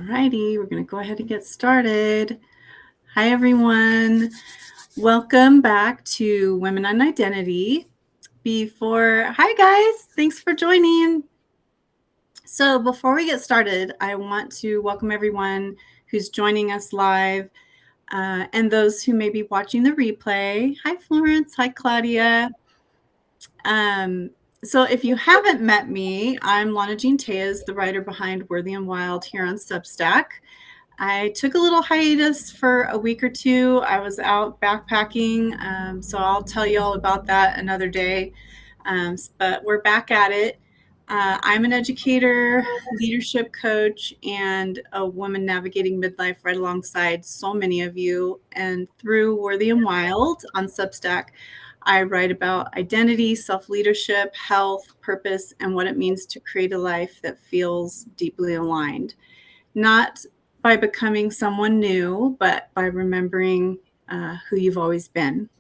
righty, we're going to go ahead and get started. Hi, everyone. Welcome back to Women on Identity. Hi, guys. Thanks for joining. So before we get started, I want to welcome everyone who's joining us live and those who may be watching the replay. Hi, Florence. Hi, Claudia. So if you haven't met me, I'm Lana Jean Tejas, the writer behind Worthy and Wild here on Substack. I took a little hiatus for a week or two. I was out backpacking, so I'll tell you all about that another day. But we're back at it. I'm an educator, leadership coach, and a woman navigating midlife right alongside so many of you. And through Worthy and Wild on Substack, I write about identity, self-leadership, health, purpose, and what it means to create a life that feels deeply aligned. Not by becoming someone new, but by remembering who you've always been.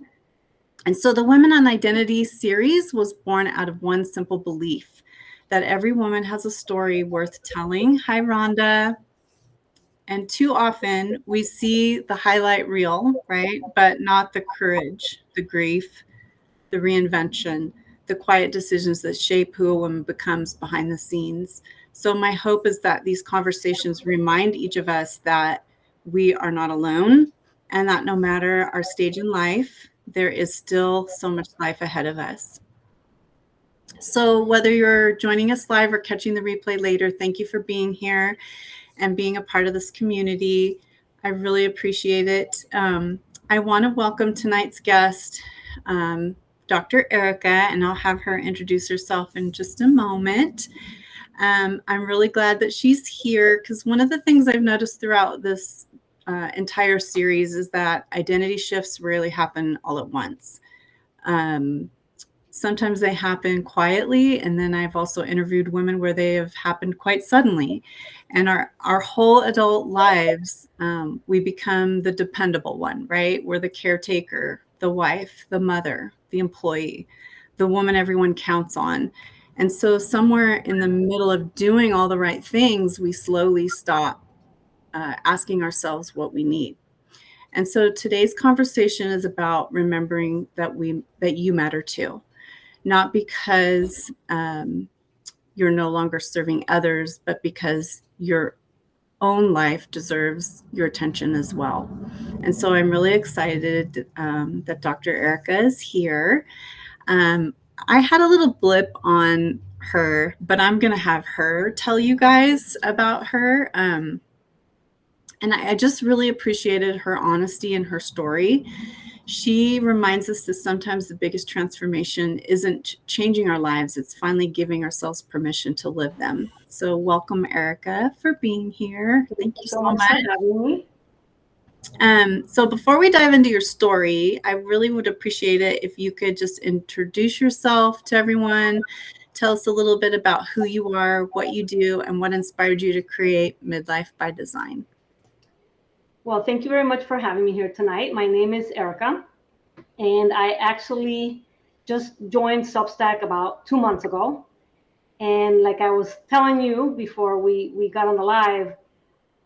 And so the Women on Identity series was born out of one simple belief, that every woman has a story worth telling. Hi, Rhonda. And too often we see the highlight reel, right? But not the courage, the grief, the reinvention, the quiet decisions that shape who a woman becomes behind the scenes. So my hope is that these conversations remind each of us that we are not alone and that no matter our stage in life, there is still so much life ahead of us. So whether you're joining us live or catching the replay later, thank you for being here and being a part of this community. I really appreciate it. I want to welcome tonight's guest, Dr. Erica, and I'll have her introduce herself in just a moment. I'm really glad that she's here because one of the things I've noticed throughout this entire series is that identity shifts rarely happen all at once. Sometimes they happen quietly, and then I've also interviewed women where they have happened quite suddenly. And our whole adult lives, we become the dependable one, right? We're the caretaker, the wife, the mother, the employee, the woman everyone counts on. And so somewhere in the middle of doing all the right things, we slowly stop asking ourselves what we need. And so today's conversation is about remembering that you matter too. Not because you're no longer serving others, but because your own life deserves your attention as well. And so I'm really excited that Dr. Erica is here. I had a little blip on her, but I'm going to have her tell you guys about her. And I just really appreciated her honesty and her story. She reminds us that sometimes the biggest transformation isn't changing our lives, it's finally giving ourselves permission to live them. So welcome, Erica, for being here. Thank you so much for having me. So before we dive into your story, I really would appreciate it if you could just introduce yourself to everyone, tell us a little bit about who you are, what you do, and what inspired you to create Midlife by Design. Well, thank you very much for having me here tonight. My name is Erica, and I actually just joined Substack about 2 months ago. And like I was telling you before we got on the live,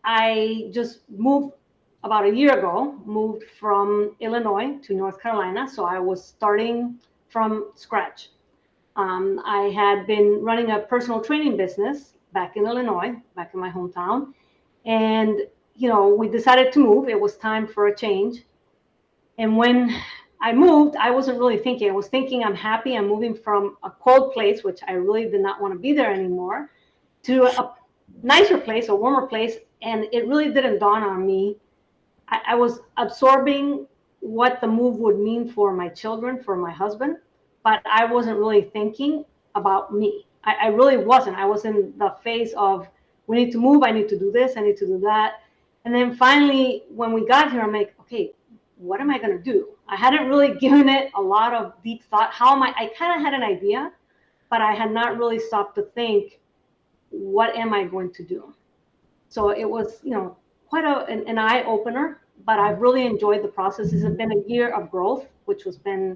I just moved about a year ago, moved from Illinois to North Carolina. So I was starting from scratch. I had been running a personal training business back in Illinois, back in my hometown. And we decided to move. It was time for a change. And when I moved, I wasn't really thinking. I was thinking I'm happy. I'm moving from a cold place, which I really did not want to be there anymore, to a nicer place, a warmer place. And it really didn't dawn on me. I was absorbing what the move would mean for my children, for my husband, but I wasn't really thinking about me. I really wasn't. I was in the phase of, we need to move. I need to do this. I need to do that. And then finally, when we got here, I'm like, okay, what am I going to do? I hadn't really given it a lot of deep thought. I kind of had an idea, but I had not really stopped to think, what am I going to do? So it was, quite an eye opener, but I've really enjoyed the process. It's been a year of growth, which has been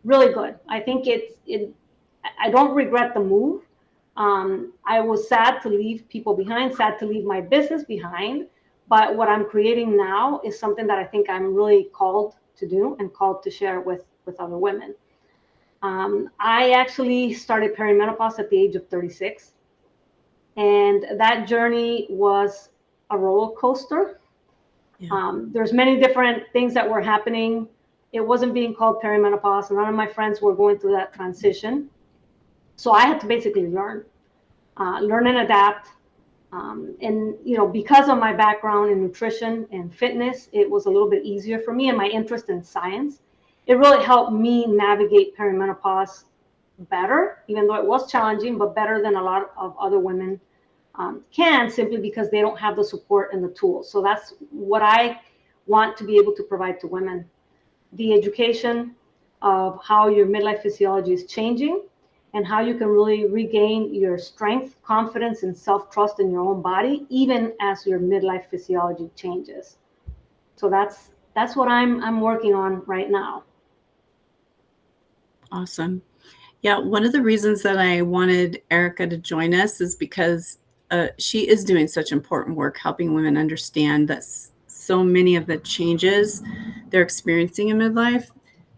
really good. I think I don't regret the move. I was sad to leave people behind, sad to leave my business behind. But what I'm creating now is something that I think I'm really called to do and called to share with other women. I actually started perimenopause at the age of 36. And that journey was a roller coaster. Yeah. There's many different things that were happening. It wasn't being called perimenopause. None of my friends were going through that transition. So I had to basically learn and adapt. And because of my background in nutrition and fitness, it was a little bit easier for me, and my interest in science. It really helped me navigate perimenopause better, even though it was challenging, but better than a lot of other women can, simply because they don't have the support and the tools. So that's what I want to be able to provide to women: the education of how your midlife physiology is changing and how you can really regain your strength, confidence, and self-trust in your own body, even as your midlife physiology changes. So that's what I'm working on right now. Awesome. Yeah, one of the reasons that I wanted Erica to join us is because she is doing such important work helping women understand that so many of the changes they're experiencing in midlife,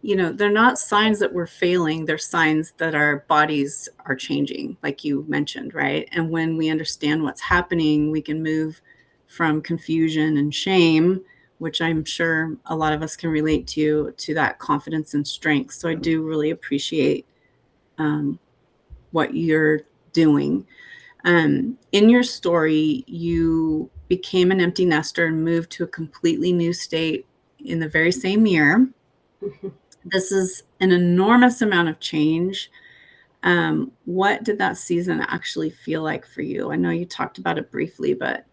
they're not signs that we're failing. They're signs that our bodies are changing, like you mentioned, right? And when we understand what's happening, we can move from confusion and shame, which I'm sure a lot of us can relate to that confidence and strength. So I do really appreciate what you're doing. In your story, you became an empty nester and moved to a completely new state in the very same year. This is an enormous amount of change. What did that season actually feel like for you? I know you talked about it briefly, but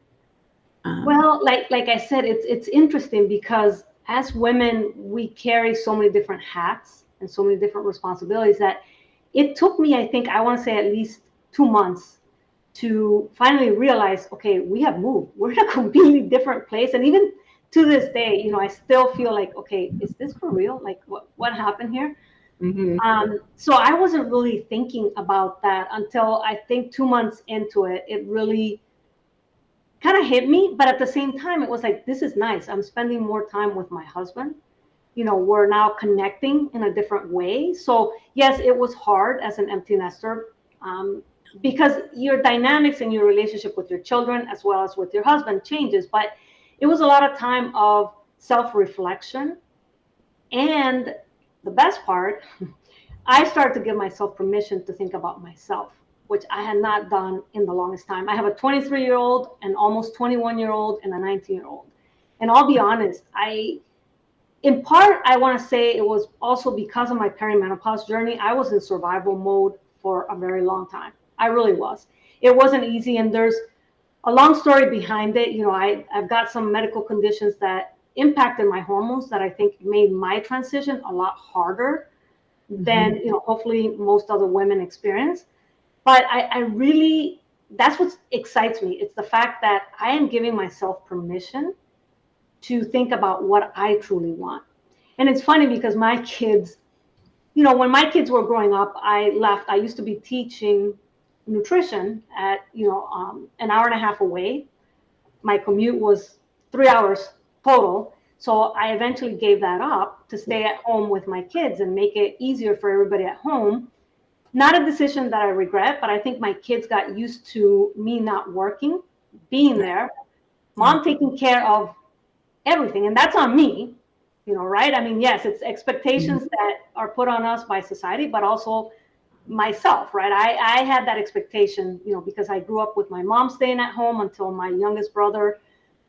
Well, like I said, it's interesting because as women, we carry so many different hats and so many different responsibilities that it took me, I think, I want to say at least 2 months to finally realize, okay, we have moved. We're in a completely different place. And even to this day, I still feel like, okay, is this for real? Like what happened here? mm-hmm. So I wasn't really thinking about that until I think 2 months into it, it really kind of hit me. But at the same time, it was like, this is nice. I'm spending more time with my husband. We're now connecting in a different way. So yes, it was hard as an empty nester, because your dynamics and your relationship with your children as well as with your husband changes. But it was a lot of time of self-reflection. And the best part, I started to give myself permission to think about myself, which I had not done in the longest time. I have a 23-year-old, an almost 21-year-old, and a 19-year-old. And I'll be honest, in part, I want to say it was also because of my perimenopause journey. I was in survival mode for a very long time. I really was. It wasn't easy, and there's a long story behind it. I've got some medical conditions that impacted my hormones that I think made my transition a lot harder than hopefully most other women experience. But I really, that's what excites me. It's the fact that I am giving myself permission to think about what I truly want. And it's funny because my kids, when my kids were growing up, I left. I used to be teaching nutrition at, an hour and a half away. My commute was 3 hours total. So I eventually gave that up to stay at home with my kids and make it easier for everybody at home. Not a decision that I regret, but I think my kids got used to me not working, being there, mom taking care of everything. And that's on me, right? I mean, yes, it's expectations that are put on us by society, but also myself, right? I had that expectation, because I grew up with my mom staying at home until my youngest brother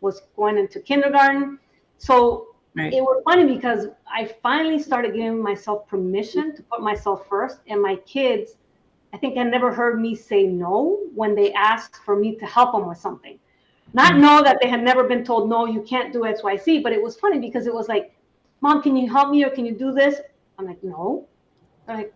was going into kindergarten. So Right. it was funny because I finally started giving myself permission to put myself first. And my kids, I think, had never heard me say no when they asked for me to help them with something. Not know that they had never been told, no, you can't do X, Y, Z. But it was funny because it was like, Mom, can you help me, or can you do this? I'm like, no. They're like,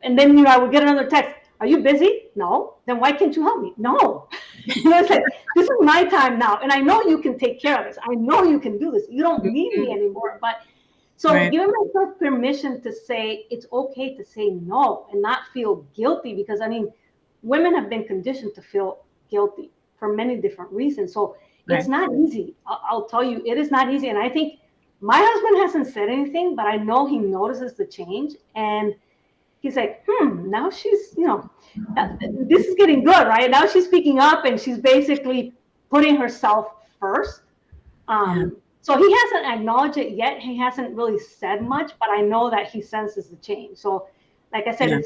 and then I would get another text. Are you busy? No. Then why can't you help me? No. It's like, this is my time now, and I know you can take care of this. I know you can do this. You don't need me anymore. But so Right. giving myself permission to say it's okay to say no and not feel guilty, because I mean, women have been conditioned to feel guilty for many different reasons. So it's Right. not easy. I'll tell you, it is not easy. And I think my husband hasn't said anything, but I know he notices the change. And he's like, now she's, this is getting good, right? Now she's speaking up and she's basically putting herself first. Yeah. So he hasn't acknowledged it yet. He hasn't really said much, but I know that he senses the change. So, like I said, Yeah.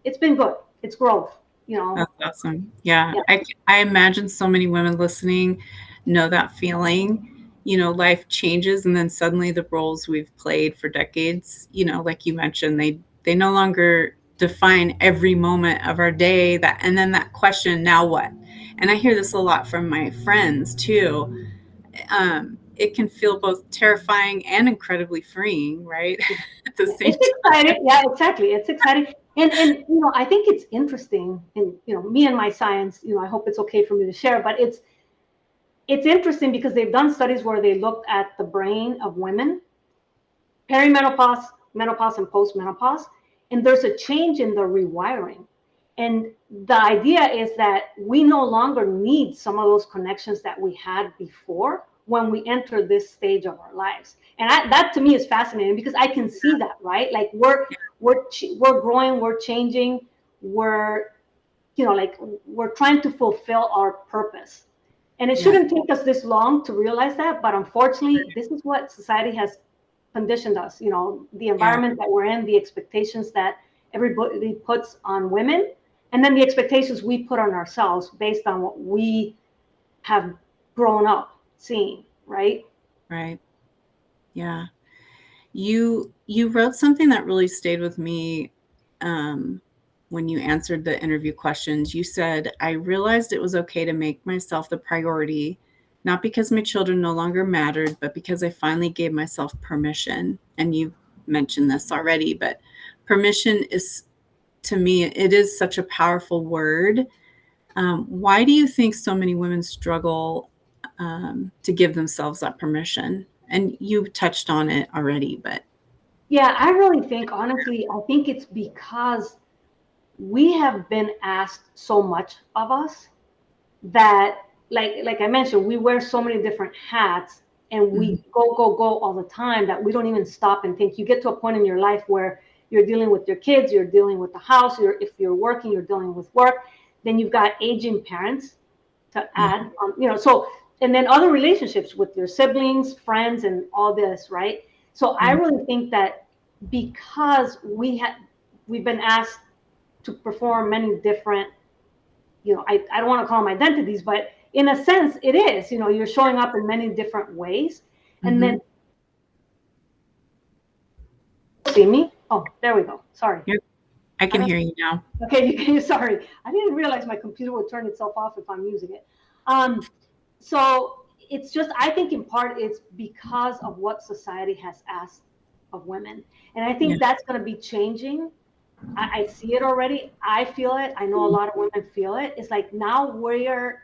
it's been good. It's growth, you know. That's awesome. Yeah. Yeah. I imagine so many women listening know that feeling. Life changes and then suddenly the roles we've played for decades, like you mentioned, they no longer define every moment of our day, and then that question, now what? And I hear this a lot from my friends too. It can feel both terrifying and incredibly freeing, right? At the same It's exciting. Yeah, exactly. It's exciting. And I think it's interesting. And me and my science, I hope it's okay for me to share, but it's interesting because they've done studies where they looked at the brain of women, perimenopause, menopause, and postmenopause, and there's a change in the rewiring. And the idea is that we no longer need some of those connections that we had before when we enter this stage of our lives. And that to me is fascinating because I can see that, right? Like we're growing, we're changing, we're like we're trying to fulfill our purpose. And it Yeah. shouldn't take us this long to realize that, but unfortunately, this is what society has conditioned us. The Yeah. environment that we're in, the expectations that everybody puts on women, and then the expectations we put on ourselves based on what we have grown up seeing, right? Right. Yeah. You wrote something that really stayed with me, um, when you answered the interview questions. You said, "I realized it was okay to make myself the priority, not because my children no longer mattered, but because I finally gave myself permission." And you mentioned this already, but permission is, to me, it is such a powerful word. Why do you think so many women struggle to give themselves that permission? And you touched on it already, but Yeah, I really think, honestly, I think it's because we have been asked so much of us that like I mentioned, we wear so many different hats and mhm, we go all the time that we don't even stop and think. You get to a point in your life where you're dealing with your kids, you're dealing with the house, if you're working, you're dealing with work, then you've got aging parents to yeah, add so and then other relationships with your siblings, friends, and all this, right? So I yeah, really think that because we've been asked to perform many different, I don't want to call them identities, but in a sense, it is, you're showing up in many different ways. And mhm. then, see me? Oh, there we go. Sorry. Yep, I I can don't, hear you now. okay, sorry. I didn't realize my computer would turn itself off if I'm using it. So it's just, I think in part it's because of what society has asked of women. And I Yeah, think that's going to be changing. I see it already. I feel it. I know a lot of women feel it. It's like now we're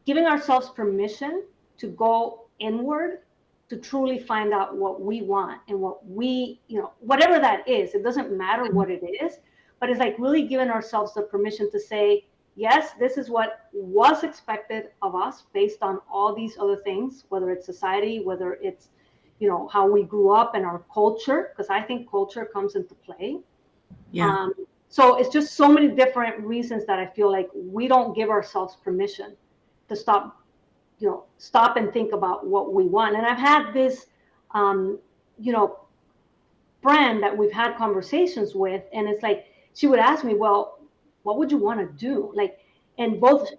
giving ourselves permission to go inward to truly find out what we want and what we, whatever that is. It doesn't matter what it is, but it's like really giving ourselves the permission to say, yes, this is what was expected of us based on all these other things, whether it's society, whether it's, how we grew up and our culture, because I think culture comes into play. yeah, Um, so it's just so many different reasons that I feel like we don't give ourselves permission to stop and think about what we want. And I've had this, um, you know, friend that we've had conversations with, and it's like she would ask me, "Well, what would you want to do?" Like, and both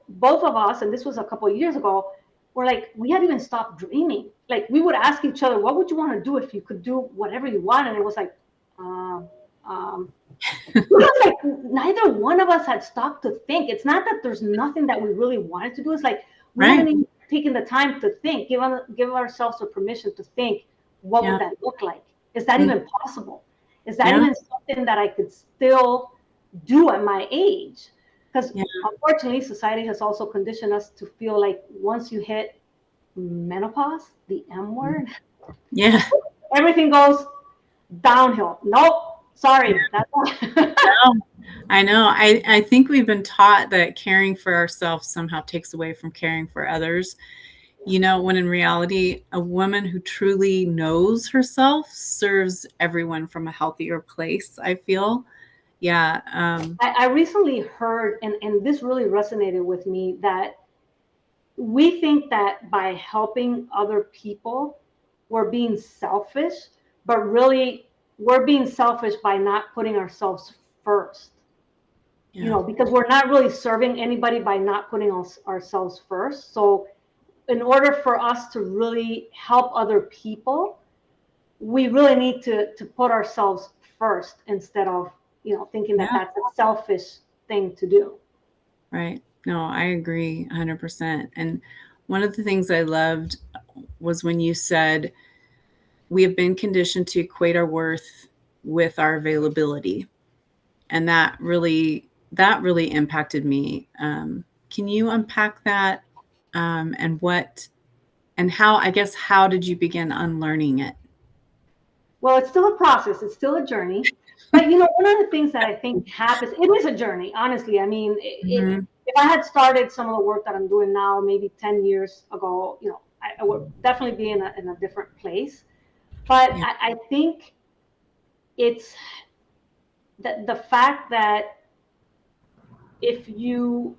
of us, and this was a couple of years ago, were like, we had even stopped dreaming. Like, we would ask each other, "What would you want to do if you could do whatever you want?" And it was like, uh, um, like neither one of us had stopped to think. It's not that there's nothing that we really wanted to do. It's like we right. haven't even taken the time to think, give ourselves the permission to think, what would Yeah, that look like? Is that mm, even possible? Is that yeah, even something that I could still do at my age? Because yeah, unfortunately, society has also conditioned us to feel like once you hit menopause, the M word, yeah, everything goes downhill. Nope. Sorry, that's all. No, I know. I think we've been taught that caring for ourselves somehow takes away from caring for others. When in reality, a woman who truly knows herself serves everyone from a healthier place, I feel. Yeah. I recently heard, and this really resonated with me, that we think that by helping other people, we're being selfish, but really we're being selfish by not putting ourselves first. Yeah. Because we're not really serving anybody by not putting ourselves first. So, in order for us to really help other people, we really need to put ourselves first instead of thinking that Yeah. that's a selfish thing to do. Right. No, I agree 100%. And one of the things I loved was when you said, we have been conditioned to equate our worth with our availability. And that really impacted me. Can you unpack that? And how, I guess, how did you begin unlearning it? Well, it's still a process, it's still a journey. But one of the things that I think happens, it is a journey, honestly. I mean, Hmm. if I had started some of the work that I'm doing now, maybe 10 years ago, I would definitely be in a different place. But Yeah. I think it's the fact that if you,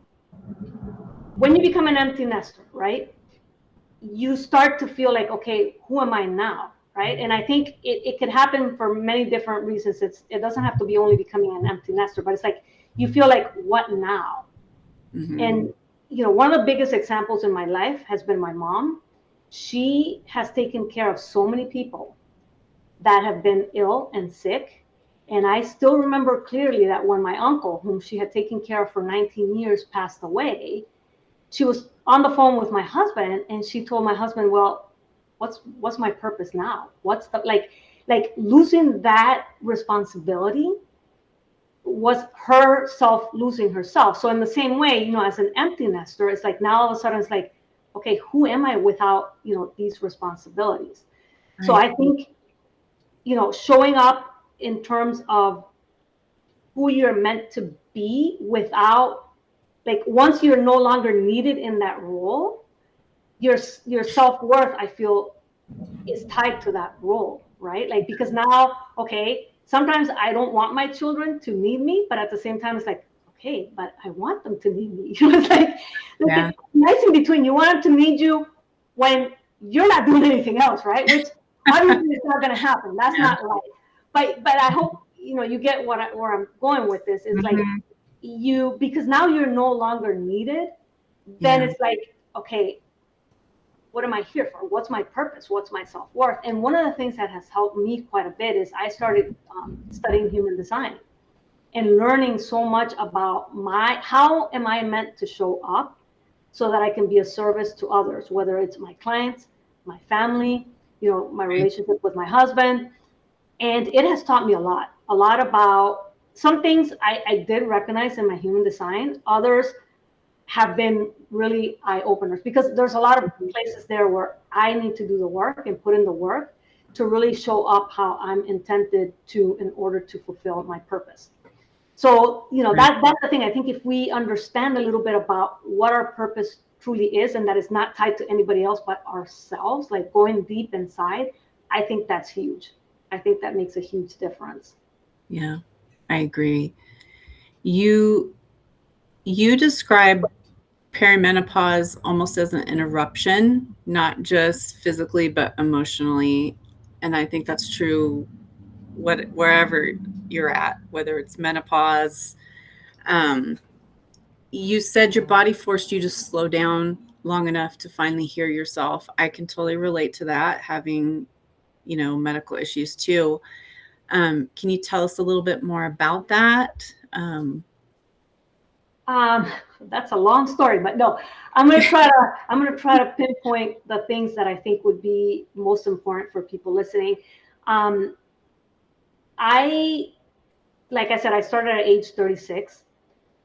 when you become an empty nester, right, you start to feel like, okay, who am I now? Right. And I think it could happen for many different reasons. It doesn't have to be only becoming an empty nester, but it's like you feel like, what now? Hmm. And one of the biggest examples in my life has been my mom. She has taken care of so many people that have been ill and sick. And I still remember clearly that when my uncle, whom she had taken care of for 19 years, passed away, she was on the phone with my husband, and she told my husband, well, what's my purpose now? What's the like losing that responsibility was herself losing herself. So in the same way, as an empty nester, it's like now all of a sudden it's like, okay, who am I without these responsibilities? So Right. I think showing up in terms of who you're meant to be without, like, once you're no longer needed in that role, your self-worth, I feel, is tied to that role, right? Like, because now, okay, sometimes I don't want my children to need me, but at the same time it's like, okay, but I want them to need me. It's like there's Yeah. a nice in between. You want them to need you when you're not doing anything else, right? Which obviously is not going to happen. That's Yeah. not life. But I hope you get where I'm going with this is like, Hmm. because now you're no longer needed, then Yeah. it's like, okay, what am I here for? What's my purpose? What's my self worth? And one of the things that has helped me quite a bit is I started studying human design and learning so much about how am I meant to show up so that I can be a service to others, whether it's my clients, my family, my Right. relationship with my husband. And it has taught me a lot about some things I did recognize in my human design. Others have been really eye openers because there's a lot of places there where I need to do the work and put in the work to really show up how I'm intended to in order to fulfill my purpose. So, Right. that's the thing. I think if we understand a little bit about what our purpose truly is and that it's not tied to anybody else but ourselves, like going deep inside, I think that's huge. I think that makes a huge difference. Yeah. I agree. You you describe perimenopause almost as an interruption, not just physically but emotionally. And I think that's true wherever you're at, whether it's menopause. Um, you said your body forced you to slow down long enough to finally hear yourself. I can totally relate to that, having medical issues too. Can you tell us a little bit more about that? Um, that's a long story, but no, I'm gonna try to pinpoint the things that I think would be most important for people listening. Um, I, like I said, I started at age 36,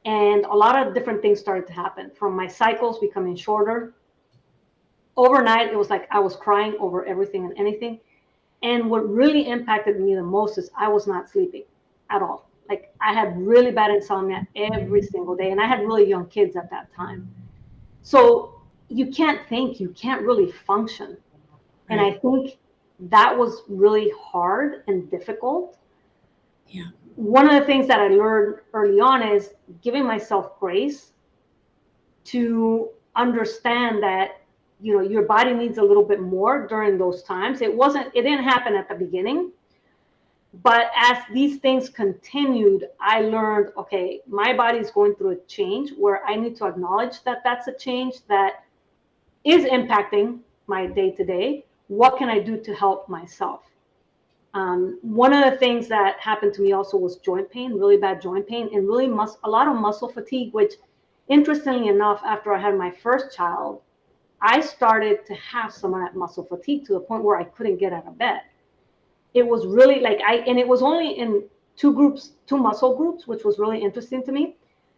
and a lot of different things started to happen. From my cycles becoming shorter, overnight it was like I was crying over everything and anything. And what really impacted me the most is I was not sleeping. at all. Like I had really bad insomnia every single day, and I had really young kids at that time. So you can't think, you can't really function. And I Right. think that was really hard and difficult. Yeah. One of the things that I learned early on is giving myself grace to understand that your body needs a little bit more during those times. It didn't happen at the beginning, but as these things continued, I learned, okay, my body is going through a change where I need to acknowledge that that's a change that is impacting my day to day. What can I do to help myself? One of the things that happened to me also was joint pain, really bad joint pain, and really a lot of muscle fatigue, which interestingly enough, after I had my first child, I started to have some of that muscle fatigue to the point where I couldn't get out of bed. It was really like and it was only in two muscle groups, which was really interesting to me.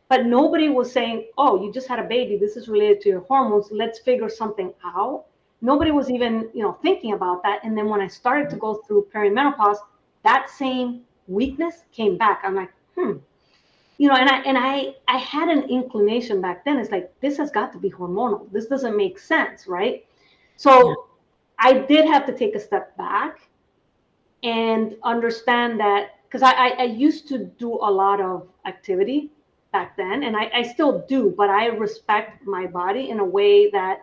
But nobody was saying, oh, you just had a baby. This is related to your hormones. Let's figure something out. Nobody was even, thinking about that. And then when I started to go through perimenopause, that same weakness came back. I'm like, and I had an inclination back then. It's like, this has got to be hormonal. This doesn't make sense, right? Yeah. So I did have to take a step back and understand that, because I used to do a lot of activity back then, and I still do, but I respect my body in a way that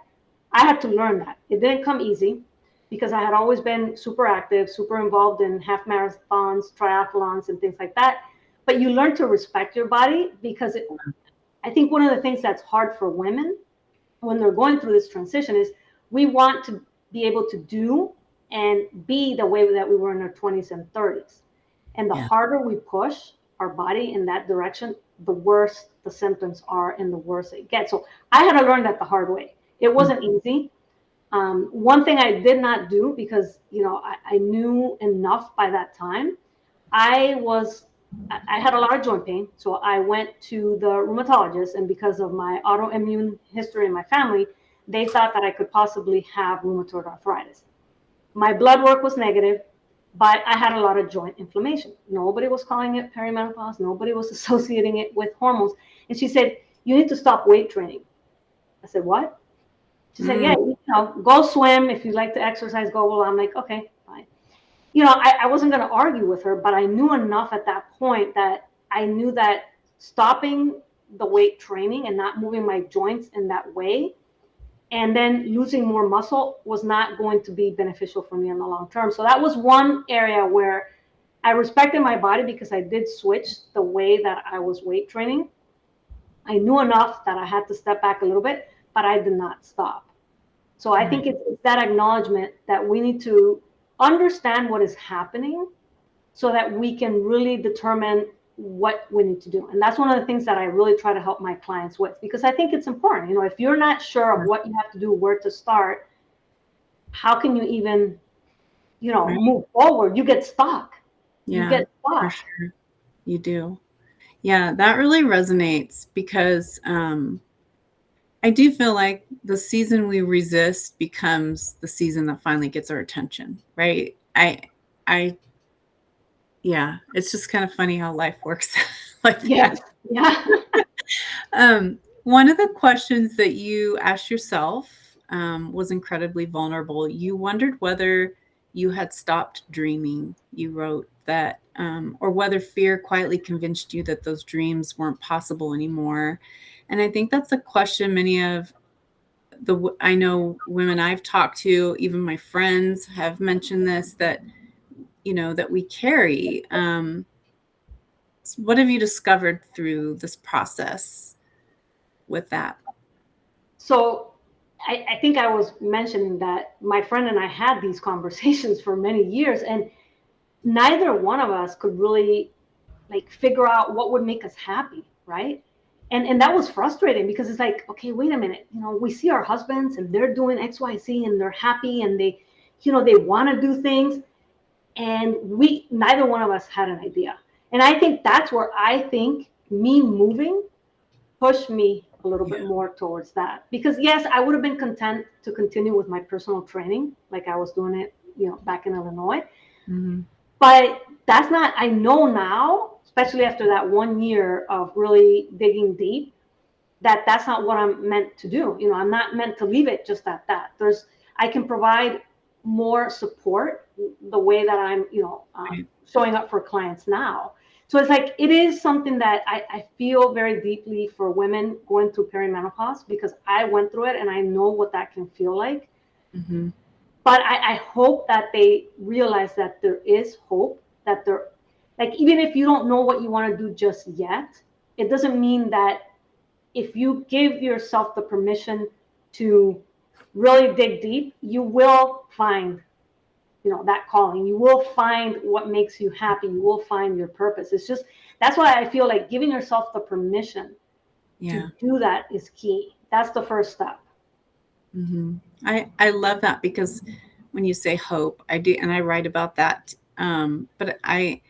I had to learn that. It didn't come easy because I had always been super active, super involved in half marathons, triathlons, and things like that. But you learn to respect your body because I think one of the things that's hard for women when they're going through this transition is we want to be able to do and be the way that we were in our 20s and 30s. And the Yeah. harder we push our body in that direction, the worse the symptoms are and the worse it gets. So I had to learn that the hard way. It Mm. wasn't easy. One thing I did not do because I knew enough by that time. I was I had a lot of joint pain, so I went to the rheumatologist, and because of my autoimmune history in my family, they thought that I could possibly have rheumatoid arthritis. My blood work was negative, but I had a lot of joint inflammation. Nobody was calling it perimenopause. Nobody was associating it with hormones. And she said, "You need to stop weight training." I said, "What?" She said, "Yeah, Mm. go swim. If you like to exercise, go." Well, I'm like, okay, fine. I wasn't going to argue with her, but I knew enough at that point that I knew that stopping the weight training and not moving my joints in that way and then losing more muscle was not going to be beneficial for me in the long term. So that was one area where I respected my body because I did switch the way that I was weight training. I knew enough that I had to step back a little bit, but I did not stop. So I Right. think it's that acknowledgement that we need to understand what is happening so that we can really determine what we need to do. And that's one of the things that I really try to help my clients with, because I think it's important. If you're not sure of what you have to do, where to start, how can you even, Right. move forward? You get stuck. You Yeah, get for stuck. sure. You do. Yeah, that really resonates because I do feel like the season we resist becomes the season that finally gets our attention, right? I, yeah, it's just kind of funny how life works like that. Yes. Yeah. One of the questions that you asked yourself was incredibly vulnerable. You wondered whether you had stopped dreaming. You wrote that, or whether fear quietly convinced you that those dreams weren't possible anymore. And I think that's a question many of I know women I've talked to, even my friends have mentioned this, that that we carry. What have you discovered through this process with that? So I think I was mentioning that my friend and I had these conversations for many years, and neither one of us could really like figure out what would make us happy, right? And that was frustrating because it's like, okay, wait a minute, we see our husbands and they're doing XYZ and they're happy and they want to do things, and we neither one of us had an idea. And I think that's where I think me moving pushed me a little bit Yeah. more towards that, because yes, I would have been content to continue with my personal training like I was doing it back in Illinois, Mhm. but that's not, I know now especially after that 1 year of really digging deep, that that's not what I'm meant to do. I'm not meant to leave it just at that. I can provide more support the way that I'm, Right. showing up for clients now. So it's like, it is something that I feel very deeply for women going through perimenopause, because I went through it and I know what that can feel like. Mm-hmm. But I hope that they realize that there is hope, that they're like, even if you don't know what you want to do just yet, it doesn't mean that if you give yourself the permission to really dig deep, you will find, that calling. You will find what makes you happy. You will find your purpose. It's just, that's why I feel like giving yourself the permission Yeah. to do that is key. That's the first step. Mm-hmm. I love that, because when you say hope, I do, and I write about that. But I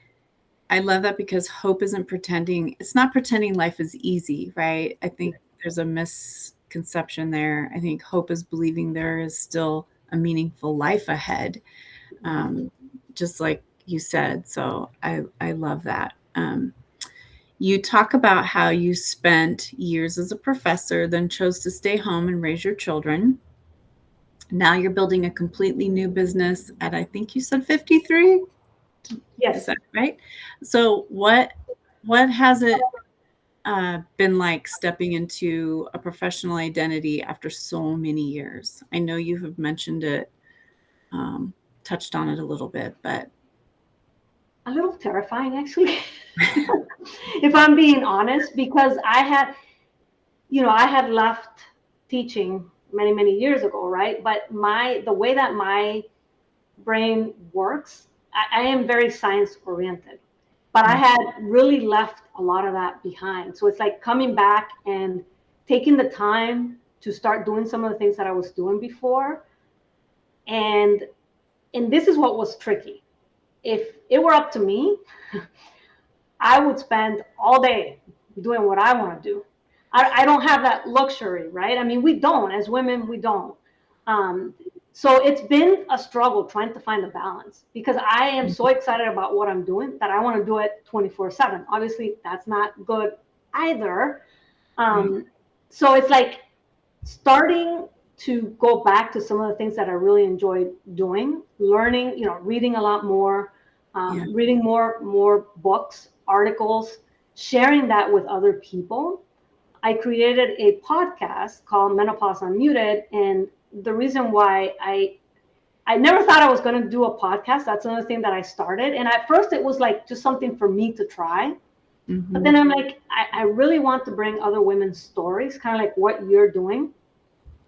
love that, because hope isn't pretending. It's not pretending life is easy, right? I think there's a misconception there. I think hope is believing there is still a meaningful life ahead, um, just like you said. So I love that. You talk about how you spent years as a professor, then chose to stay home and raise your children. Now you're building a completely new business at, I think you said 53. Is Yes. that right? So what has it been like stepping into a professional identity after so many years? I know you have mentioned it, um, touched on it a little bit, but A little terrifying, actually, if I'm being honest, because I had left teaching many, many years ago, right? But the way that my brain works, I am very science oriented, but I mm, had really left a lot of that behind. So it's like coming back and taking the time to start doing some of the things that I was doing before. And this is what was tricky. If it were up to me, I would spend all day doing what I want to do. I don't have that luxury, right? I mean, we don't, as women, we don't. Um, so it's been a struggle trying to find a balance, because I am so excited about what I'm doing that I want to do it 24/7. Obviously, that's not good either. right, Um, so it's like starting to go back to some of the things that I really enjoyed doing, learning, reading a lot more, yeah, reading more books, articles, sharing that with other people. I created a podcast called Menopause Unmuted, and the reason why I never thought I was going to do a podcast. That's another thing that I started, and at first it was like just something for me to try. But mm-hmm, then I'm like, I really want to bring other women's stories, kind of like what you're doing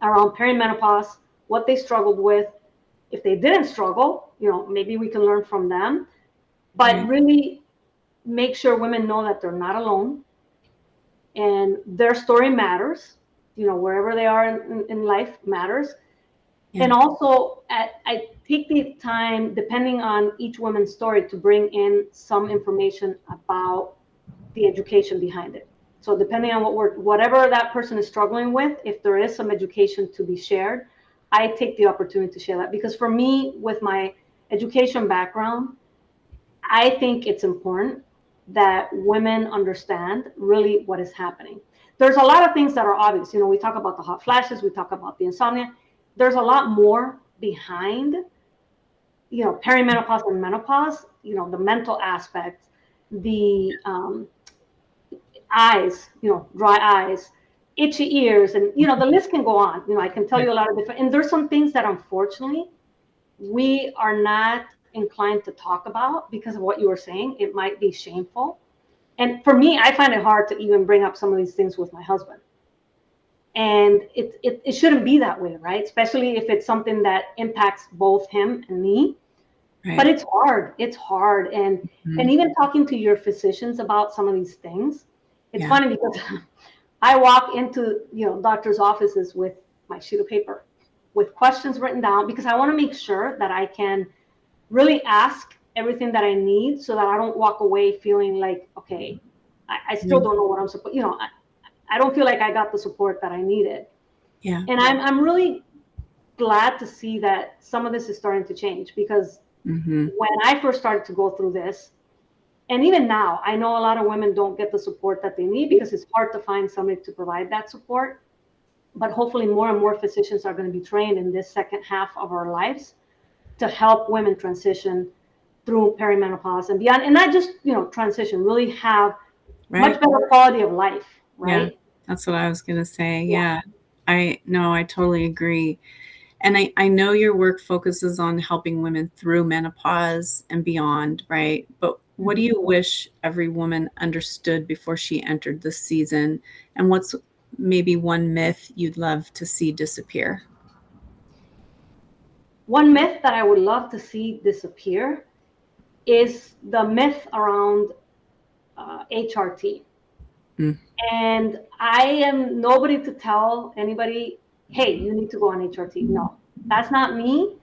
around perimenopause, what they struggled with. If they didn't struggle, maybe we can learn from them, but right, really make sure women know that they're not alone and their story matters, wherever they are in life matters. yeah, And also, I take the time, depending on each woman's story, to bring in some information about the education behind it. So depending on whatever that person is struggling with, if there is some education to be shared, I take the opportunity to share that, because for me, with my education background, I think it's important that women understand really what is happening. There's a lot of things that are obvious. We talk about the hot flashes, we talk about the insomnia. There's a lot more behind, perimenopause and menopause, the mental aspect, the eyes, dry eyes, itchy ears, and the list can go on. I can tell right, you a lot of different, and there's some things that unfortunately we are not inclined to talk about because of what you were saying. It might be shameful. And for me, I find it hard to even bring up some of these things with my husband. And it shouldn't be that way, right? Especially if it's something that impacts both him and me. But right, it's hard. It's hard. And mm, even talking to your physicians about some of these things, it's yeah, funny because I walk into doctors' offices with my sheet of paper with questions written down, because I want to make sure that I can really ask everything that I need, so that I don't walk away feeling like, okay, I still mm, don't know what I'm supposed. I don't feel like I got the support that I needed. yeah, And I'm really glad to see that some of this is starting to change, because mm-hmm, when I first started to go through this, And even now, I know a lot of women don't get the support that they need because it's hard to find somebody to provide that support. But hopefully more and more physicians are going to be trained in this second half of our lives to help women transition through perimenopause and beyond, and not just, transition, really have much Right. better quality of life, Yeah. right? That's what I was going to say. Yeah. Yeah. I totally agree. And I know your work focuses on helping women through menopause and beyond, right? But what do Mhm. you wish every woman understood before she entered this season? And what's maybe one myth you'd love to see disappear? One myth that I would love to see disappear is the myth around HRT. Mm, And I am nobody to tell anybody, hey, you need to go on HRT. No, that's not me.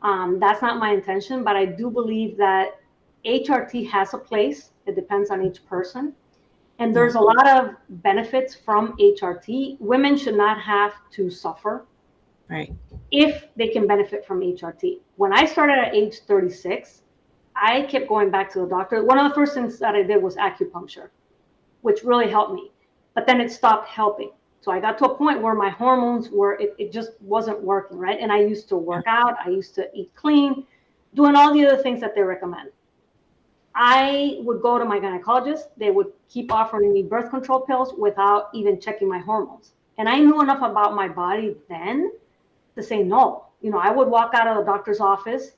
That's not my intention. But I do believe that HRT has a place. It depends on each person. And yeah, there's a lot of benefits from HRT. Women should not have to suffer right. if they can benefit from HRT. When I started at age 36, I kept going back to the doctor. One of the first things that I did was acupuncture, which really helped me. But then it stopped helping. So I got to a point where my hormones it just wasn't working, right? And I used to Yeah, work out, I used to eat clean, doing all the other things that they recommend. I would go to my gynecologist. They would keep offering me birth control pills without even checking my hormones. And I knew enough about my body then to say no. I would walk out of the doctor's office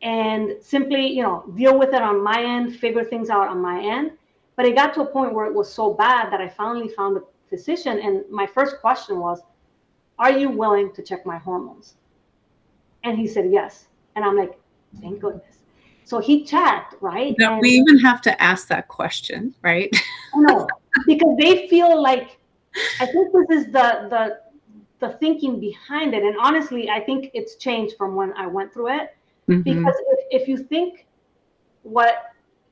and simply, deal with it on my end, figure things out on my end. But it got to a point where it was so bad that I finally found a physician. And my first question was, are you willing to check my hormones? And he said, yes. And I'm like, thank goodness. So he checked, right? that we And even have to ask that question, right? I know, because they feel like, I think this is the thinking behind it. And honestly, I think it's changed from when I went through it. Hmm. Because if you think what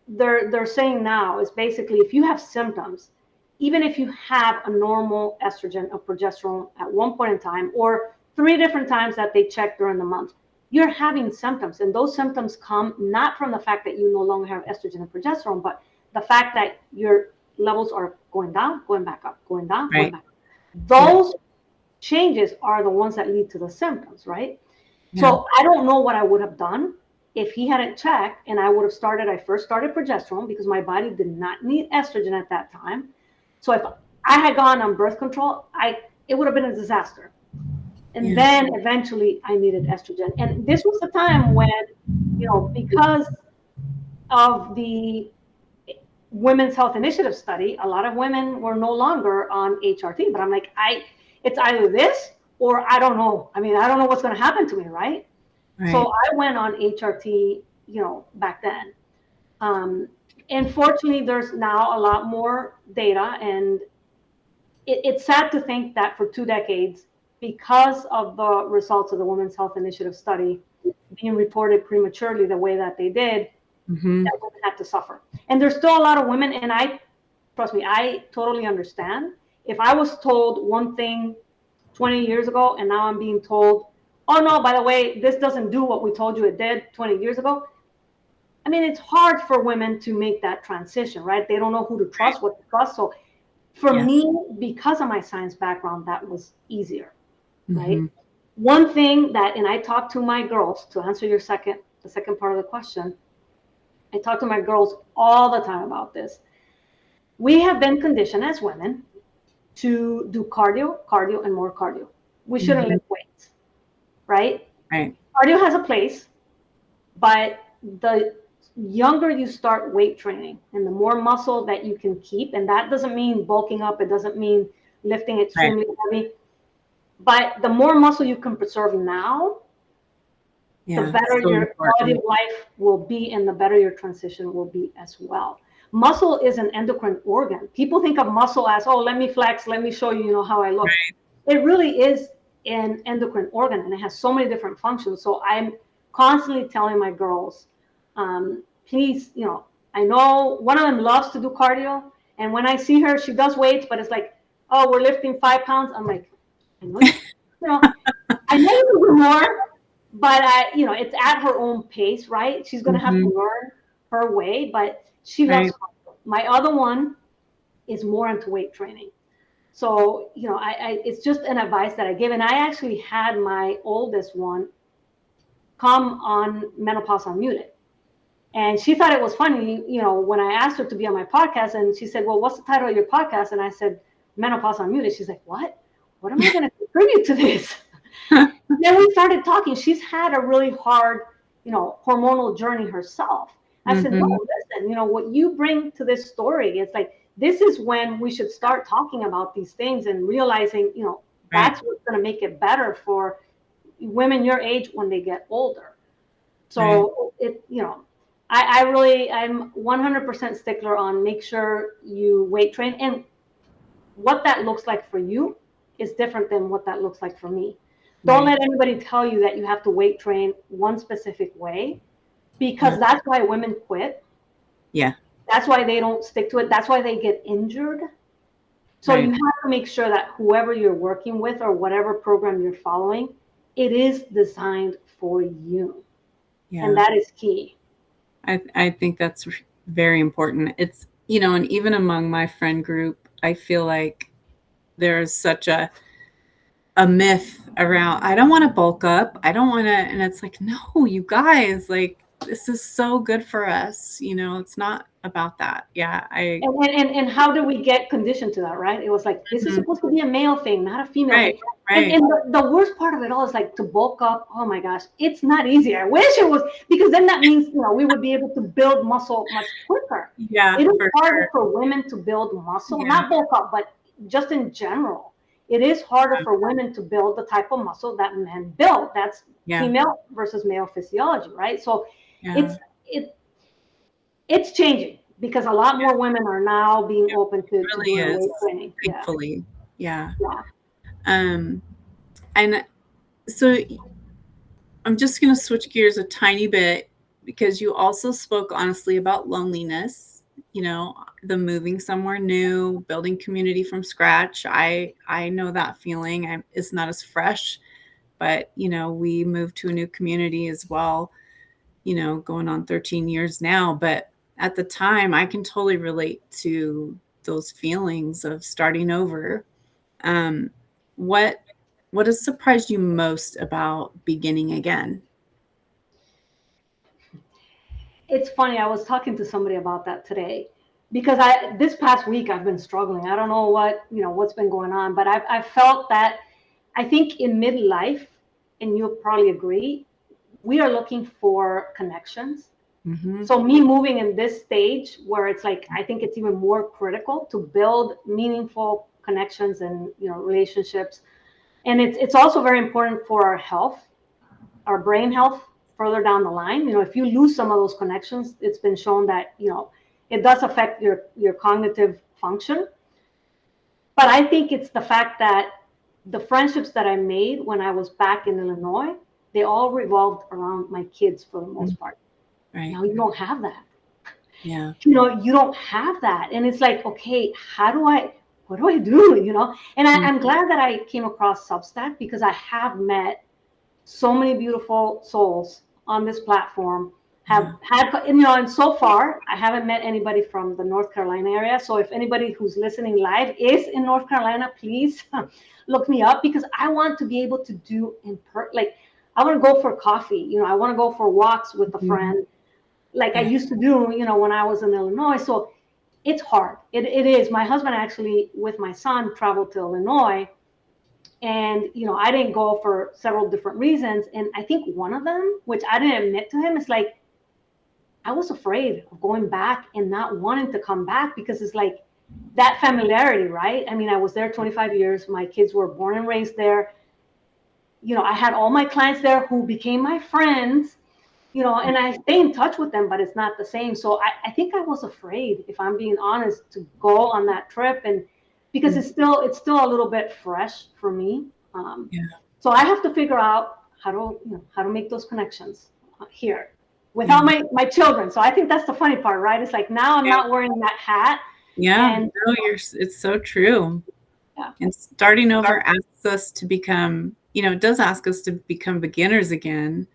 they're saying now is basically if you have symptoms, even if you have a normal estrogen or progesterone at one point in time, or 3 different times that they check during the month, you're having symptoms. And those symptoms come not from the fact that you no longer have estrogen and progesterone, but the fact that your levels are going down, going back up, going down, going Right. back up. Yeah. Those changes are the ones that lead to the symptoms, right? Yeah. So I don't know what I would have done if he hadn't checked, and I first started progesterone because my body did not need estrogen at that time. So if I had gone on birth control, it would have been a disaster. And Yeah. then eventually I needed estrogen. And this was the time when, because of the Women's Health Initiative study, a lot of women were no longer on HRT. But I'm like, it's either this or I don't know. I mean, I don't know what's going to happen to me, right? So Right. I went on HRT, back then. Um, and fortunately, there's now a lot more data, and it's sad to think that for 2 decades, because of the results of the Women's Health Initiative study being reported prematurely the way that they did, Hmm. that women had to suffer. And there's still a lot of women, and trust me, I totally understand. If I was told one thing 20 years ago and now I'm being told, oh no, by the way, this doesn't do what we told you it did 20 years ago. I mean, it's hard for women to make that transition, right? They don't know who to Right. trust, what to trust. So for Yeah. me, because of my science background, that was easier, right? Hmm. One thing that, and I talk to my girls to answer the second part of the question, I talk to my girls all the time about this. We have been conditioned as women to do cardio, cardio, and more cardio. We shouldn't Hmm. lift weights, right? Right. Cardio has a place, but the younger you start weight training and the more muscle that you can keep, and that doesn't mean bulking up, it doesn't mean lifting Right. extremely heavy, but the more muscle you can preserve now, the Yeah. better So your quality important. of life will be and the better your transition will be as well. Muscle is an endocrine organ. People think of muscle as, oh, let me flex, let me show you, how I look. Right. It really is an endocrine organ and it has so many different functions. So I'm constantly telling my girls, please, I know one of them loves to do cardio. And when I see her, she does weights, but it's like, oh, we're lifting 5 pounds. I'm like, I know you know, I know you can do more, but it's at her own pace, right? She's going to have to Hmm. learn her way, but She loves Right. cardio. My other one is more into weight training. So, it's just an advice that I give. And I actually had my oldest one come on Menopause Unmuted. And she thought it was funny, when I asked her to be on my podcast, and she said, "Well, what's the title of your podcast?" And I said, "Menopause Unmuted." She's like, "What? What am I going to contribute to this?" Then we started talking. She's had a really hard, hormonal journey herself. I said, "No, Mm-hmm. listen, what you bring to this story, it's like, this is when we should start talking about these things and realizing, Right. that's what's going to make it better for women your age when they get older." Right. So I'm 100% stickler on make sure you weight train, and what that looks like for you is different than what that looks like for me. Don't Right. let anybody tell you that you have to weight train one specific way, Yeah. because that's why women quit. Yeah. That's why they don't stick to it. That's why they get injured. So you Right. have to make sure that whoever you're working with or whatever program you're following, it is designed for you. And Yeah. that is key. I think that's very important. It's, and even among my friend group, I feel like there's such a myth around, I don't want to bulk up. I don't want to, and it's like, no, you guys, like, this is so good for us. It's not about that. Yeah. And how do we get conditioned to that, right? It was like, this is Mhm. supposed to be a male thing, not a female Right. thing. And, Right. and the worst part of it all is like to bulk up. Oh my gosh, it's not easy. I wish it was, because then that means, we would be able to build muscle much quicker. Yeah, It is for harder sure. for women to build muscle, Yeah. not bulk up, but just in general. It is harder for women to build the type of muscle that men build. That's Yeah. female versus male physiology, right? So Yeah. it's it it's changing because a lot more women are now being It open to really doing weight is, training. Yeah. thankfully. Yeah. Yeah. Um, and so I'm just going to switch gears a tiny bit because you also spoke honestly about loneliness, the moving somewhere new, building community from scratch. I know that feeling. It's not as fresh, but we moved to a new community as well, going on 13 years now, but at the time I can totally relate to those feelings of starting over. Um, what what has surprised you most about beginning again? It's funny. I was talking to somebody about that today because I this past week I've been struggling. I don't know what's been going on, but I've felt that I think in midlife, and you'll probably agree, we are looking for connections. Mhm. So me moving in this stage where it's like I think it's even more critical to build meaningful connections and relationships. And it's also very important for our health, our brain health further down the line. If you lose some of those connections, it's been shown that it does affect your cognitive function. But I think it's the fact that the friendships that I made when I was back in Illinois, they all revolved around my kids for the Mm. most part. Right. Now you don't have that. Yeah. You don't have that, and it's like, okay, what do I do? And Mm. I'm glad that I came across Substack because I have met so many beautiful souls on this platform. Have Yeah. had, and so far I haven't met anybody from the North Carolina area. So if anybody who's listening live is in North Carolina, please look me up, because I want to be able to do like I want to go for coffee. I want to go for walks with a Mhm. friend like I Yeah. used to do, when I was in Illinois. So it's hard. It is. My husband actually, with my son, traveled to Illinois, and I didn't go for several different reasons. And I think one of them, which I didn't admit to him, is like I was afraid of going back and not wanting to come back, because it's like that familiarity, right? I mean, I was there 25 years. My kids were born and raised there. I had all my clients there who became my friends, and I stay in touch with them, but it's not the same. So I think I was afraid, if I'm being honest, to go on that trip, and because Mm. it's still a little bit fresh for me. Yeah. So I have to figure out how to make those connections here Yeah. without my children. So I think that's the funny part, right? It's like now I'm Yeah. not wearing that hat, Yeah. and No, it's so true. yeah, And starting over asks us to become, it does ask us to become beginners again.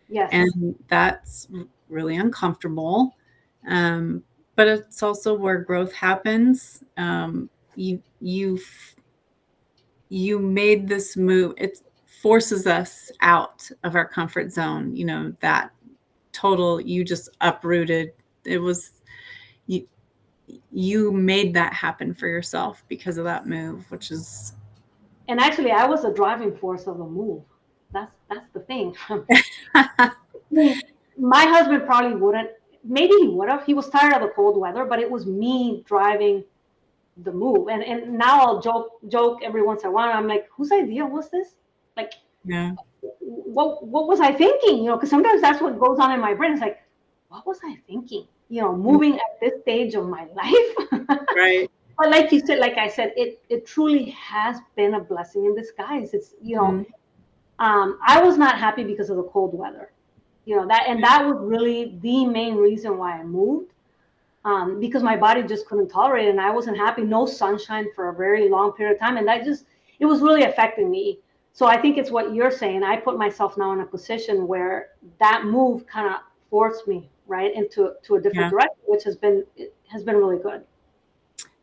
yes, And that's really uncomfortable. Um, but it's also where growth happens. You made this move. It forces us out of our comfort zone. You know, that total, you just uprooted. It was you. You made that happen for yourself because of that move, which is. And actually, I was the driving force of the move. That's the thing. My husband probably wouldn't. Maybe he would have. He was tired of the cold weather, but it was me driving the move. And now I'll joke every once in a while. I'm like, whose idea was this? Like, Yeah. what was I thinking? You know, because sometimes that's what goes on in my brain. It's like, what was I thinking? You know, moving at this stage of my life. Right. But like you said, like I said, it truly has been a blessing in disguise. It's, you know, Mm-hmm. I was not happy because of the cold weather. You know, that was really the main reason why I moved. Because my body just couldn't tolerate it, and I wasn't happy. No sunshine for a very long period of time, and it was really affecting me. So I think it's what you're saying. I put myself now in a position where that move kind of forced me right into a different Yeah. direction, which has been really good.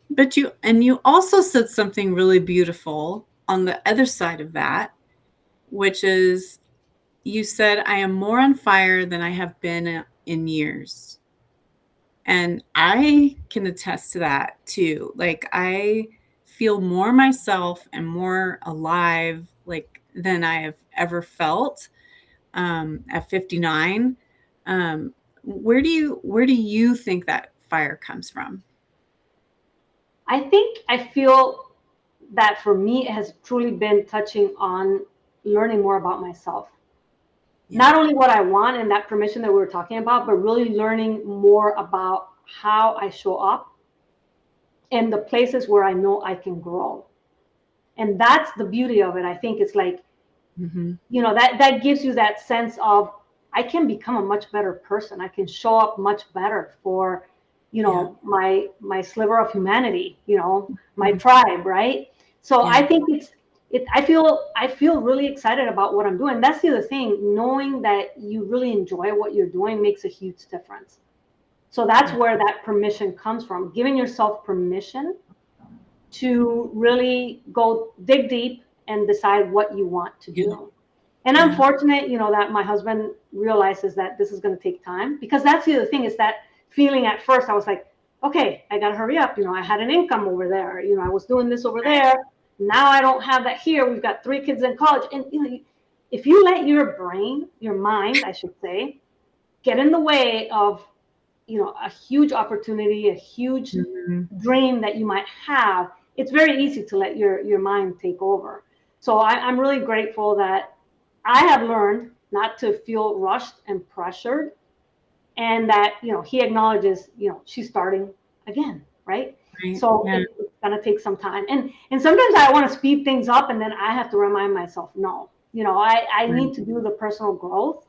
But you also said something really beautiful on the other side of that, which is you said, I am more on fire than I have been in years. And I can attest to that too. Like, I feel more myself and more alive, like, than I have ever felt at 59. Where do you think that fire comes from? I think I feel that for me, it has truly been touching on learning more about myself. Yeah. Not only what I want and that permission that we were talking about, but really learning more about how I show up and the places where I know I can grow. And that's the beauty of it. I think it's like, Mm-hmm. you know, that gives you that sense of I can become a much better person. I can show up much better for, you Yeah. know, my sliver of humanity, you know, my Mhm. tribe, right? So Yeah. I think I feel really excited about what I'm doing. That's the other thing. Knowing that you really enjoy what you're doing makes a huge difference. So that's Yeah. where that permission comes from. Giving yourself permission to really go dig deep and decide what you want to Yeah. do. And I'm Yeah. fortunate, you know, that my husband realizes that this is going to take time, because that's the other thing is that feeling at first I was like, okay, I got to hurry up. You know, I had an income over there. You know, I was doing this over there. Now I don't have that here. We've got 3 kids in college. And, you know, if you let your brain, your mind, I should say, get in the way of, you know, a huge opportunity, a huge Mhm. dream that you might have, it's very easy to let your mind take over. So I'm really grateful that I have learned not to feel rushed and pressured, and that, you know, he acknowledges, you know, she's starting again, right? Right. So Yeah. it's gonna take some time, and sometimes I want to speed things up, and then I have to remind myself, no, you know, I Right. need to do the personal growth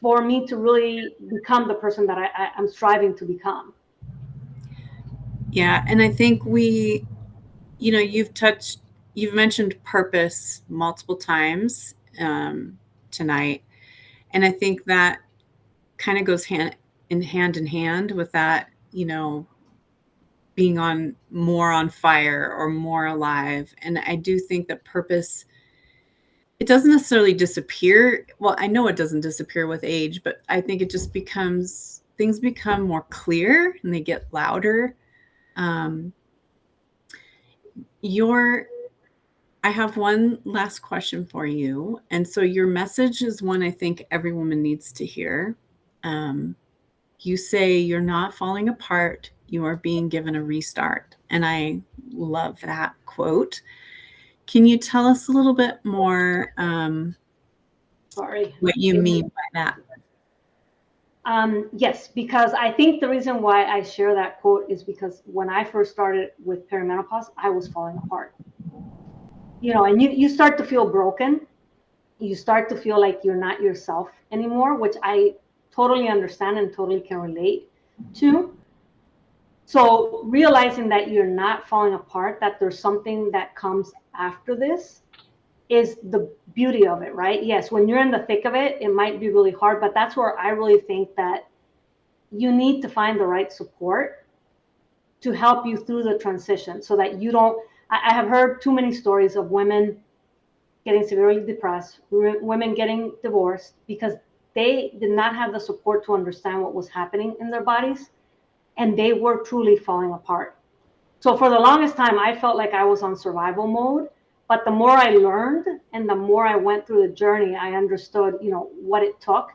for me to really become the person that I'm striving to become. Yeah. And I think you've mentioned purpose multiple times tonight. And I think that kind of goes hand in hand with that, being more on fire or more alive. And I do think that purpose, it doesn't necessarily disappear. Well, I know it doesn't disappear with age, but I think it just things become more clear and they get louder. Um, your I have one last question for you. And so your message is one I think every woman needs to hear. Um, you say you're not falling apart, you are being given a restart. And I love that quote. Can you tell us a little bit more Sorry. what you mean by that? Yes, because I think the reason why I share that quote is because when I first started with perimenopause, I was falling apart. You know, and you start to feel broken. You start to feel like you're not yourself anymore, which I totally understand and totally can relate to. So realizing that you're not falling apart, that there's something that comes after this is the beauty of it, right? Yes, when you're in the thick of it, it might be really hard, but that's where I really think that you need to find the right support to help you through the transition so that you don't. I have heard too many stories of women getting severely depressed, women getting divorced because they did not have the support to understand what was happening in their bodies, and they were truly falling apart. So for the longest time, I felt like I was on survival mode. But the more I learned and the more I went through the journey, I understood, what it took.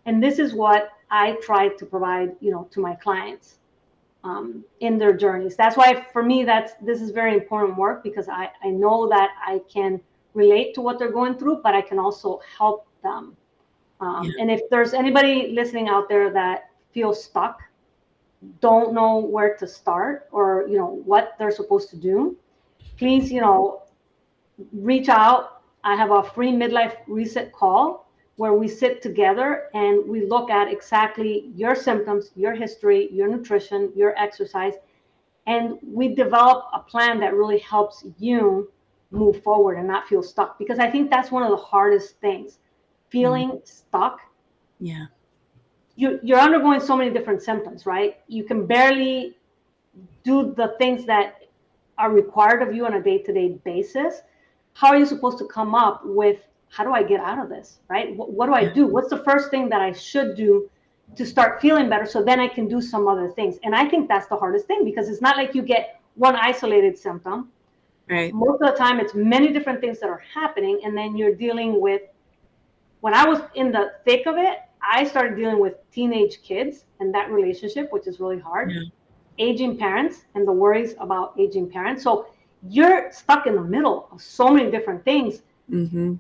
And this is what I tried to provide, to my clients in their journeys. That's why for me, this is very important work, because I know that I can relate to what they're going through, but I can also help them. And if there's anybody listening out there that feels stuck, don't know where to start, or what they're supposed to do, please reach out. I have a free midlife reset call where we sit together and we look at exactly your symptoms, your history, your nutrition, your exercise, and we develop a plan that really helps you move forward and not feel stuck, because I think that's one of the hardest things, feeling stuck. Yeah. You're undergoing so many different symptoms, right? You can barely do the things that are required of you on a day-to-day basis. How are you supposed to come up with, how do I get out of this, right? What do I do? What's the first thing that I should do to start feeling better, so then I can do some other things? And I think that's the hardest thing, because it's not like you get one isolated symptom. Right. Most of the time, it's many different things that are happening, and then you're dealing with. When I was in the thick of it, I started dealing with teenage kids and that relationship, which is really hard. Yeah. Aging parents and the worries about aging parents. So you're stuck in the middle of so many different things. Mm-hmm.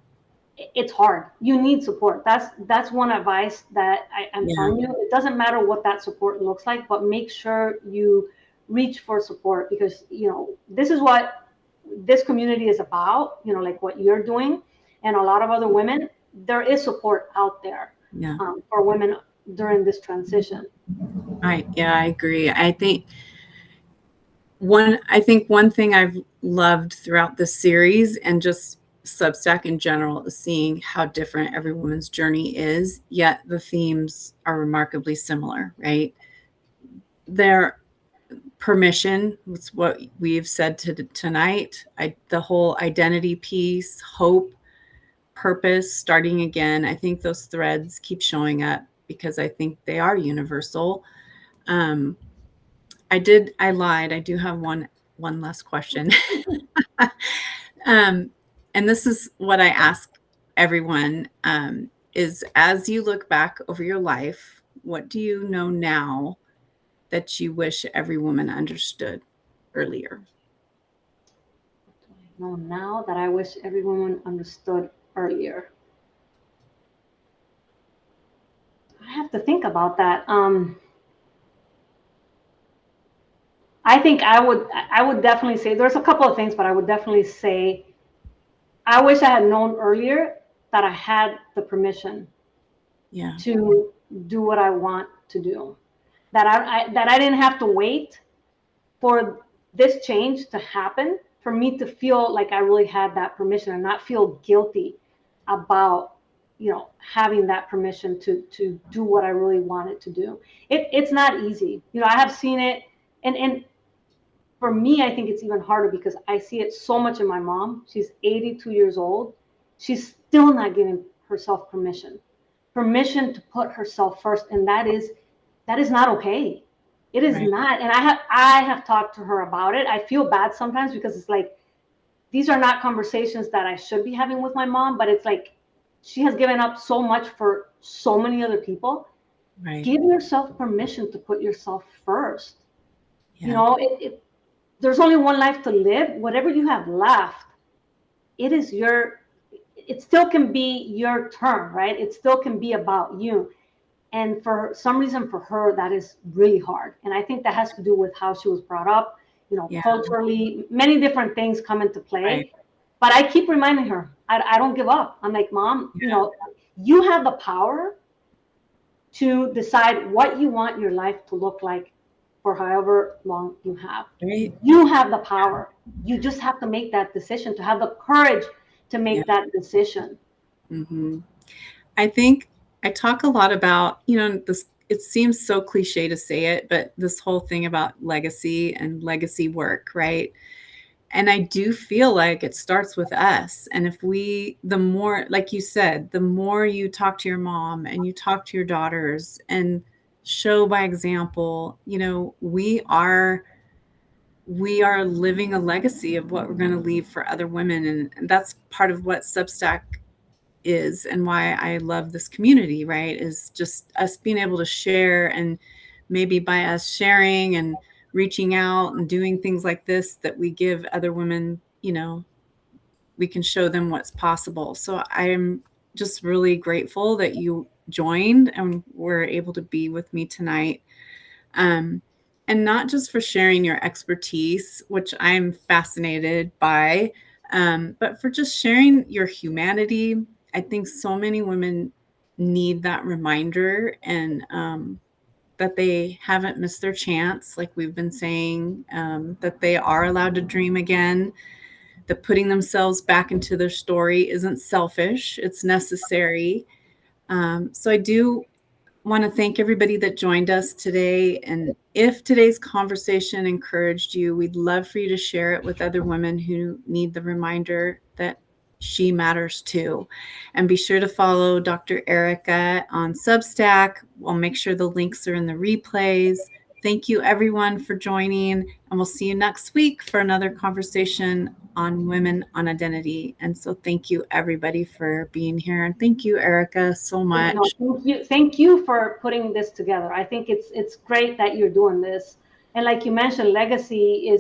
It's hard. You need support. That's one advice that I'm telling you. It doesn't matter what that support looks like, but make sure you reach for support, because this is what this community is about. Like what you're doing, and a lot of other women. There is support out there for women during this transition. I agree. I think one thing I've loved throughout this series, and just Substack in general, is seeing how different every woman's journey is, yet the themes are remarkably similar, right? Their permission was what we've said tonight. The whole identity piece, hope, purpose, starting again. I think those threads keep showing up because I think they are universal. I lied. I do have one last question. And this is what I ask everyone, is, as you look back over your life, what do you know now that you wish every woman understood earlier? What do I know now that I wish every woman understood earlier? I have to think about that. I think I would definitely say there's a couple of things, but I would definitely say I wish I had known earlier that I had the permission to do what I want to do. That I didn't have to wait for this change to happen for me to feel like I really had that permission, and not feel guilty about having that permission to do what I really wanted to do. It's not easy. I have seen it, and for me, I think it's even harder because I see it so much in my mom. She's 82 years old. She's still not giving herself permission to put herself first, and that is not okay. It is not. And I have talked to her about it. I feel bad sometimes, because it's like, these are not conversations that I should be having with my mom, but it's like, she has given up so much for so many other people. Right. Give yourself permission to put yourself first. Yeah. There's only one life to live. Whatever you have left, it still can be your turn, right? It still can be about you. And for some reason, for her, that is really hard. And I think that has to do with how she was brought up, culturally, many different things come into play. Right. But I keep reminding her, I don't give up. I'm like, Mom, you have the power to decide what you want your life to look like for however long you have. Right. You have the power. You just have to make that decision, to have the courage to make that decision. Mm-hmm. I think I talk a lot about, this it seems so cliche to say it, but this whole thing about legacy and legacy work, right? And I do feel like it starts with us. And if we, the more, like you said, the more you talk to your mom and you talk to your daughters and show by example, we are living a legacy of what we're going to leave for other women. And that's part of what Substack is and why I love this community, right? Is just us being able to share, and maybe by us sharing and reaching out and doing things like this, that we give other women, we can show them what's possible. So I am just really grateful that you joined and were able to be with me tonight. Um, and not just for sharing your expertise, which I'm fascinated by, but for just sharing your humanity. I think so many women need that reminder, and that they haven't missed their chance, like we've been saying, that they are allowed to dream again, that putting themselves back into their story isn't selfish, it's necessary. So I do want to thank everybody that joined us today. And if today's conversation encouraged you, we'd love for you to share it with other women who need the reminder that she matters too. And be sure to follow Dr. Erica on Substack. We'll make sure the links are in the replays. Thank you, everyone, for joining. And we'll see you next week for another conversation on women on identity. And so thank you, everybody, for being here. And thank you, Erica, so much. No, thank you for putting this together. I think it's great that you're doing this. And like you mentioned, legacy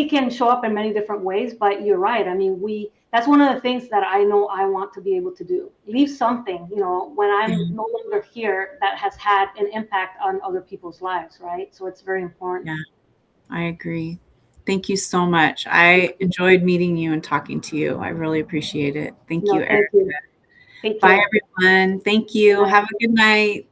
can show up in many different ways, but you're right. I mean, that's one of the things that I know I want to be able to do. Leave something, when I'm no longer here, that has had an impact on other people's lives, right? So it's very important. Yeah, I agree. Thank you so much. I enjoyed meeting you and talking to you. I really appreciate it. Thank you, No, thank Erica. you. Take Bye, care. everyone. Thank you. Bye. Have a good night.